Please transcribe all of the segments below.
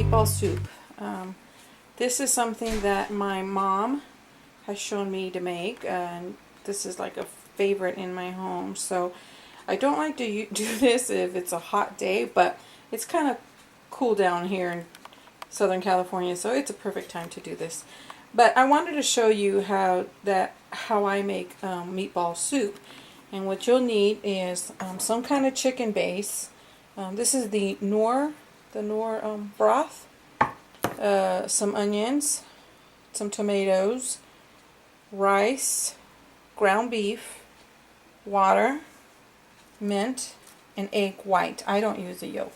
meatball soup. This is something that my mom has shown me to make, and this is like a favorite in my home. So I don't like to do this if it's a hot day, but it's kind of cool down here in Southern California, so it's a perfect time to do this. But I wanted to show you how I make meatball soup. And what you'll need is some kind of chicken base. This is the Knorr broth, some onions, some tomatoes, rice, ground beef, water, mint, and egg white. I don't use the yolk.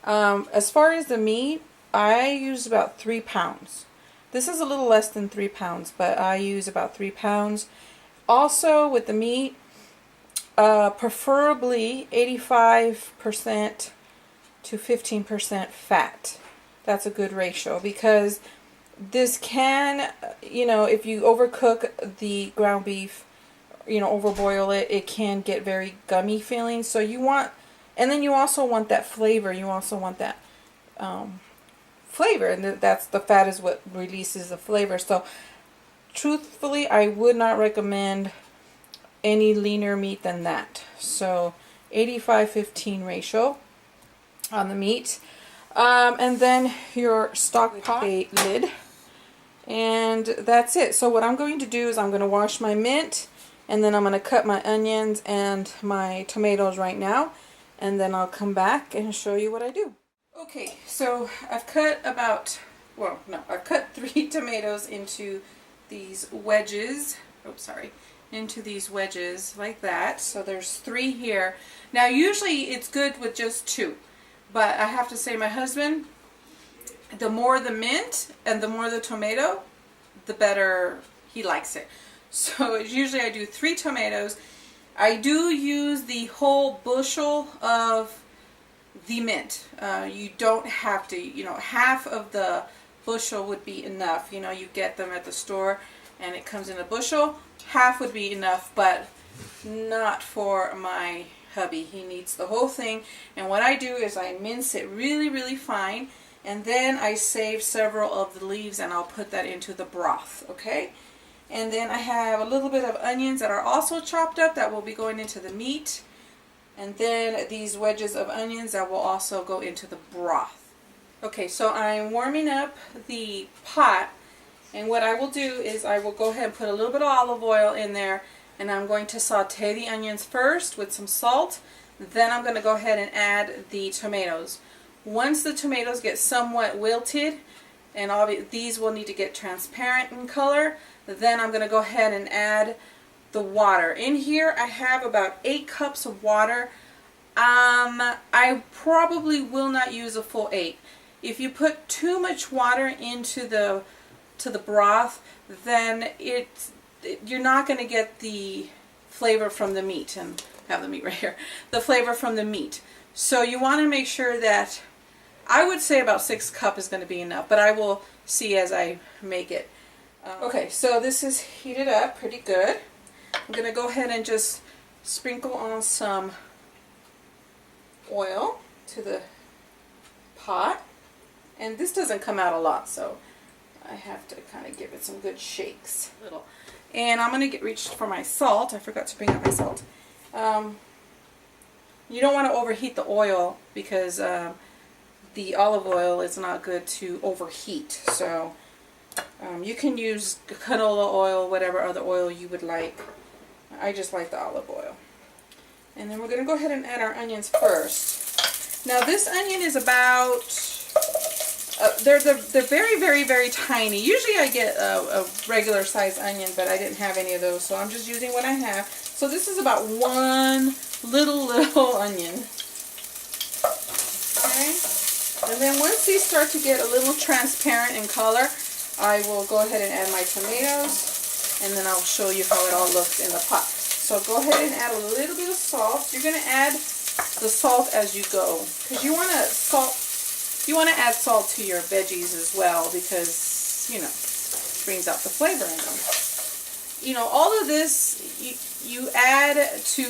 As far as the meat, I use about 3 pounds. This is a little less than 3 pounds, but I use about 3 pounds. Also, with the meat, preferably 85% to 15% fat. That's a good ratio, because this can, if you overcook the ground beef, overboil it, it can get very gummy feeling. So you want, and then you also want that flavor. You also want that flavor, and that's the fat is what releases the flavor. So truthfully, I would not recommend any leaner meat than that. So 85-15 ratio on the meat. And then your stock pot lid, and that's it. So what I'm going to do is I'm going to wash my mint, and then I'm going to cut my onions and my tomatoes right now, and then I'll come back and show you what I do. Okay, so I've cut I've cut 3 tomatoes into these wedges. Into these wedges like that. So there's 3 here. Now usually it's good with just 2. But I have to say, my husband, the more the mint and the more the tomato, the better he likes it. So usually I do 3 tomatoes. I do use the whole bushel of the mint. You don't have to, half of the bushel would be enough. You get them at the store and it comes in a bushel. Half would be enough, but not for my hubby. He needs the whole thing. And what I do is I mince it really, really fine, and then I save several of the leaves and I'll put that into the broth, okay? And then I have a little bit of onions that are also chopped up that will be going into the meat, and then these wedges of onions that will also go into the broth. Okay, so I'm warming up the pot, and what I will do is I will go ahead and put a little bit of olive oil in there, and I'm going to saute the onions first with some salt. Then I'm going to go ahead and add the tomatoes. Once the tomatoes get somewhat wilted, and these will need to get transparent in color, then I'm going to go ahead and add the water. In here I have about 8 cups of water. I probably will not use a full 8. If you put too much water into the broth, then you're not going to get the flavor from the meat. And I have the meat right here. The flavor from the meat. So you want to make sure that, I would say about 6 cups is going to be enough, but I will see as I make it. Okay, so this is heated up pretty good. I'm going to go ahead and just sprinkle on some oil to the pot. And this doesn't come out a lot, so I have to kind of give it some good shakes. And I'm going to reach for my salt. I forgot to bring up my salt. You don't want to overheat the oil, because the olive oil is not good to overheat. So you can use canola oil, whatever other oil you would like. I just like the olive oil. And then we're going to go ahead and add our onions first. Now this onion is about, they're very, very, very tiny. Usually I get a regular size onion, but I didn't have any of those, so I'm just using what I have. So this is about 1 little onion. Okay. And then once these start to get a little transparent in color, I will go ahead and add my tomatoes, and then I'll show you how it all looks in the pot. So go ahead and add a little bit of salt. You're going to add the salt as you go, because you want to add salt to your veggies as well, because it brings out the flavor in them. All of this you add to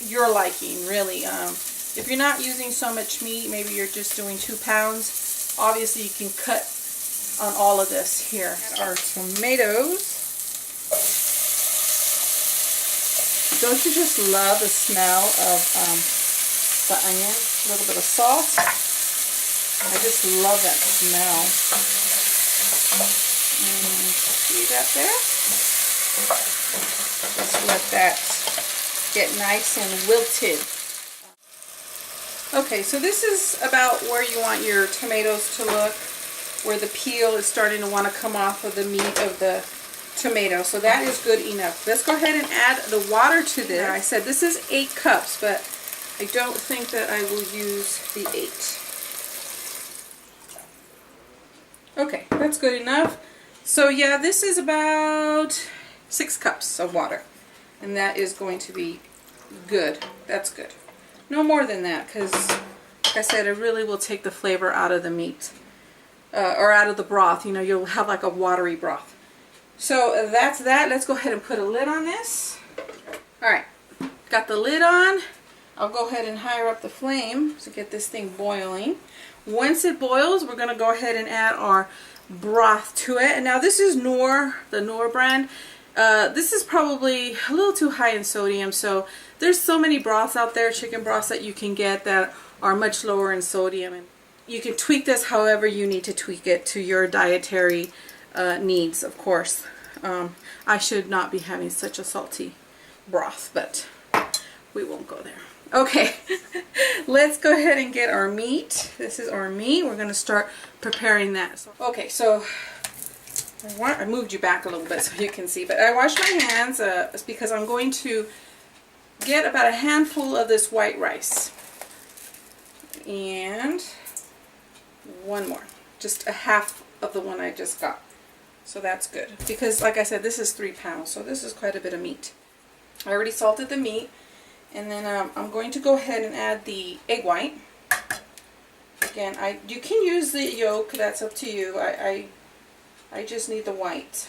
your liking, really. If you're not using so much meat, maybe you're just doing 2 pounds, Obviously you can cut on all of this here. Our tomatoes. Don't you just love the smell of the onion? A little bit of salt. I just love that smell. And see that there? Just let that get nice and wilted. Okay, so this is about where you want your tomatoes to look, where the peel is starting to want to come off of the meat of the tomato. So that is good enough. Let's go ahead and add the water to this. I said this is 8 cups, but I don't think that I will use the 8. Okay, that's good enough. So yeah, this is about 6 cups of water. And that is going to be good. That's good. No more than that, because like I said, it really will take the flavor out of the meat. Or out of the broth. You know, you'll have like a watery broth. So that's that. Let's go ahead and put a lid on this. Alright, got the lid on. I'll go ahead and higher up the flame to get this thing boiling. Once it boils, we're going to go ahead and add our broth to it. And now this is Knorr, the Knorr brand. This is probably a little too high in sodium, so there's so many broths out there, chicken broths that you can get that are much lower in sodium. And you can tweak this however you need to tweak it to your dietary needs, of course. I should not be having such a salty broth, but we won't go there. Okay, let's go ahead and get our meat. This is our meat. We're going to start preparing that. Okay, so I moved you back a little bit so you can see, but I washed my hands because I'm going to get about a handful of this white rice. And one more. Just a half of the one I just got. So that's good. Because like I said, this is 3 pounds, so this is quite a bit of meat. I already salted the meat. And then I'm going to go ahead and add the egg white. Again, you can use the yolk, that's up to you. I just need the white.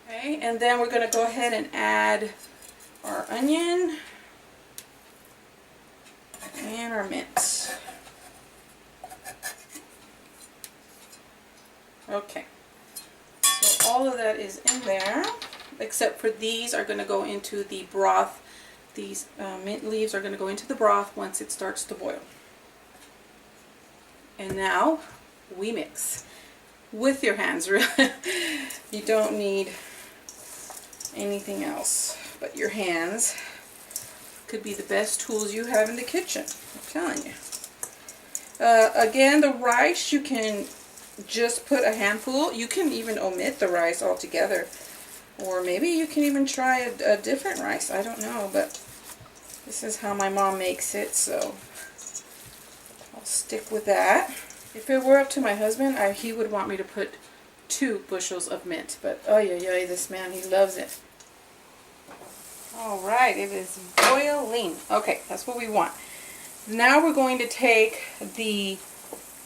Okay, and then we're going to go ahead and add our onion and our mint. Okay, so all of that is in there, except for these are going to go into the broth. These mint leaves are going to go into the broth once it starts to boil. And now we mix with your hands, really. You don't need anything else but your hands. Could be the best tools you have in the kitchen, I'm telling you. Again, the rice, you can just put a handful. You can even omit the rice altogether. Or maybe you can even try a different rice. I don't know, but this is how my mom makes it, so I'll stick with that. If it were up to my husband, he would want me to put 2 bushels of mint. But, oh yeah, this man, he loves it. Alright, it is boiling. Okay, that's what we want. Now we're going to take the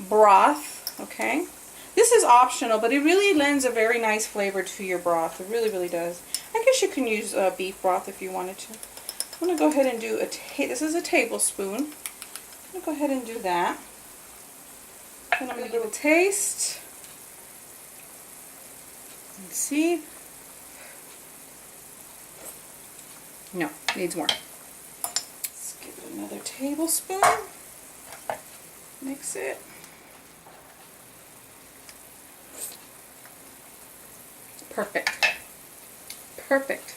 broth, okay? This is optional, but it really lends a very nice flavor to your broth. It really, really does. I guess you can use beef broth if you wanted to. I'm going to go ahead and do this is a tablespoon. I'm going to go ahead and do that. Then I'm going to give it a taste. Let's see. No, needs more. Let's give it another tablespoon. Mix it. Perfect. Perfect.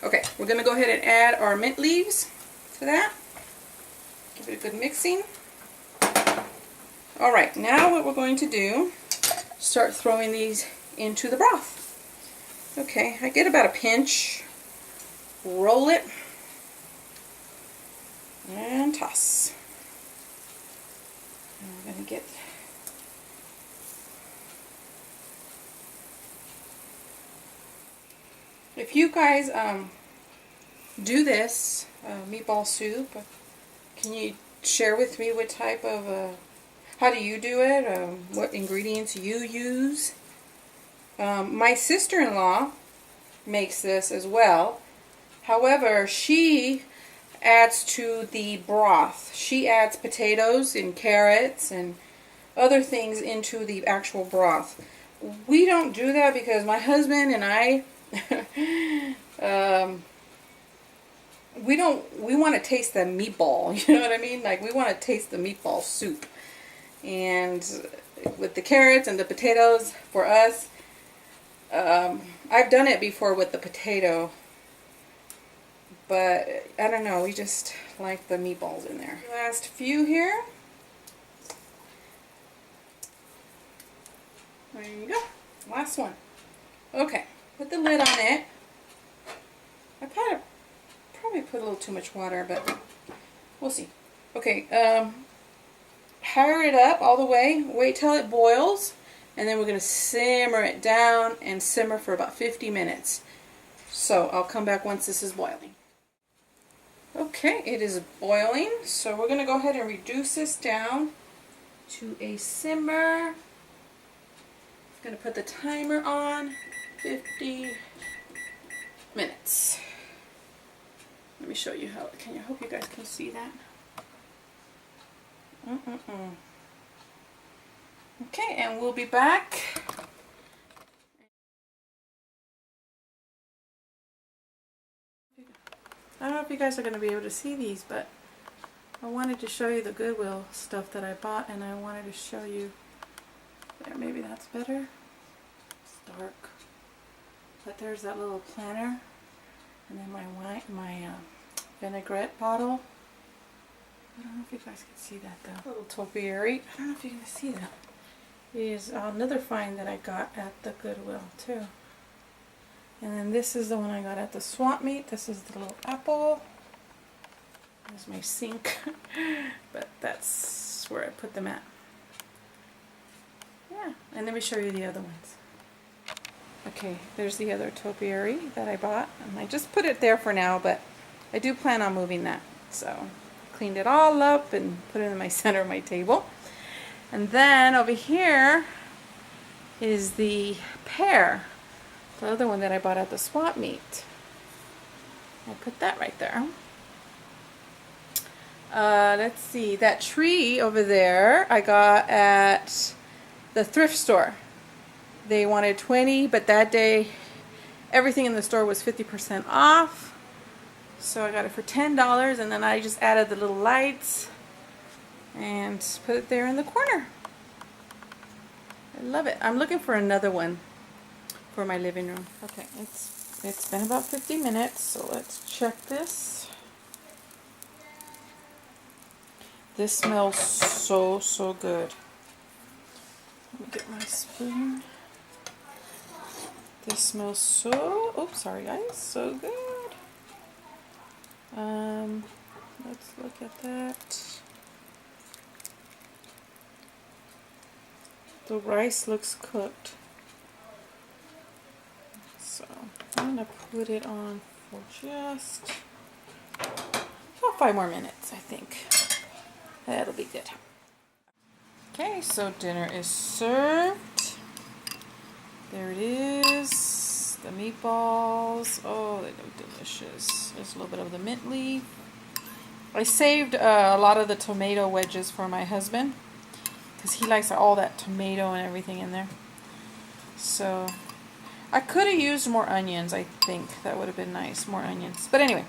Okay, we're going to go ahead and add our mint leaves to that. Give it a good mixing. Alright, now what we're going to do, start throwing these into the broth. Okay, I get about a pinch. Roll it. And toss. And we're going to get... If you guys do this meatball soup, can you share with me what type of, how do you do it, what ingredients you use? My sister-in-law makes this as well. However, she adds to the broth. She adds potatoes and carrots and other things into the actual broth. We don't do that because my husband and I, we want to taste the meatball, you know what I mean? Like, we want to taste the meatball soup. And with the carrots and the potatoes, for us, I've done it before with the potato, but I don't know, we just like the meatballs in there. Last few here. There you go. Last one. Okay, put the lid on it. I probably put a little too much water, but we'll see. Okay, fire it up all the way. Wait till it boils, and then we're going to simmer it down and simmer for about 50 minutes. So I'll come back once this is boiling. Okay, it is boiling, so we're going to go ahead and reduce this down to a simmer. I'm going to put the timer on, 50 minutes. Let me show you how, I hope you guys can see that. Okay, and we'll be back. I don't know if you guys are going to be able to see these, but I wanted to show you the Goodwill stuff that I bought, and I wanted to show you, there, maybe that's better. It's dark. But there's that little planner, and then my vinaigrette bottle. I don't know if you guys can see that though. A little topiary. I don't know if you can see that. Is another find that I got at the Goodwill too. And then this is the one I got at the swap meet. This is the little apple. There's my sink. But that's where I put them at. Yeah, and let me show you the other ones. Okay, there's the other topiary that I bought. And I just put it there for now, but I do plan on moving that. So cleaned it all up and put it in my center of my table. And then over here is the pear, the other one that I bought at the swap meet. I'll put that right there. Let's see, that tree over there I got at the thrift store. They wanted 20, but that day everything in the store was 50% off. So I got it for $10, and then I just added the little lights and put it there in the corner. I love it. I'm looking for another one for my living room. Okay, it's been about 50 minutes, so let's check this. This smells so good. Let me get my spoon. This smells so, oops, sorry guys, so good. Let's look at that. The rice looks cooked. So I'm going to put it on for just about 5 more minutes, I think. That'll be good. Okay, so dinner is served. There it is. The meatballs. Oh, they look delicious. There's a little bit of the mint leaf. I saved a lot of the tomato wedges for my husband because he likes all that tomato and everything in there. So I could have used more onions. I think that would have been nice, more onions. But anyway,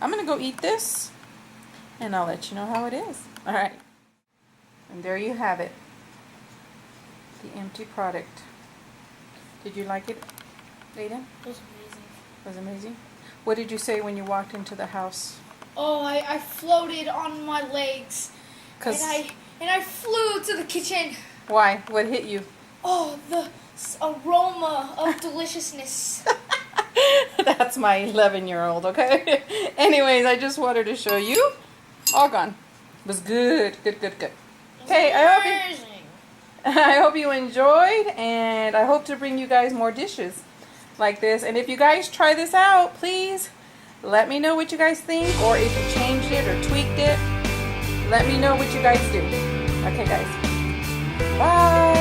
I'm gonna go eat this and I'll let you know how it is. All right, and there you have it, the empty product. Did you like it, Aiden? It was amazing. It was amazing? What did you say when you walked into the house? Oh, I floated on my legs, and I flew to the kitchen. Why? What hit you? Oh, the aroma of deliciousness. That's my 11-year-old, okay? Anyways, I just wanted to show you. All gone. It was good. Good. Okay, I hope you enjoyed, and I hope to bring you guys more dishes like this. And if you guys try this out, please let me know what you guys think, or if you changed it or tweaked it, let me know what you guys do. Okay, guys. Bye.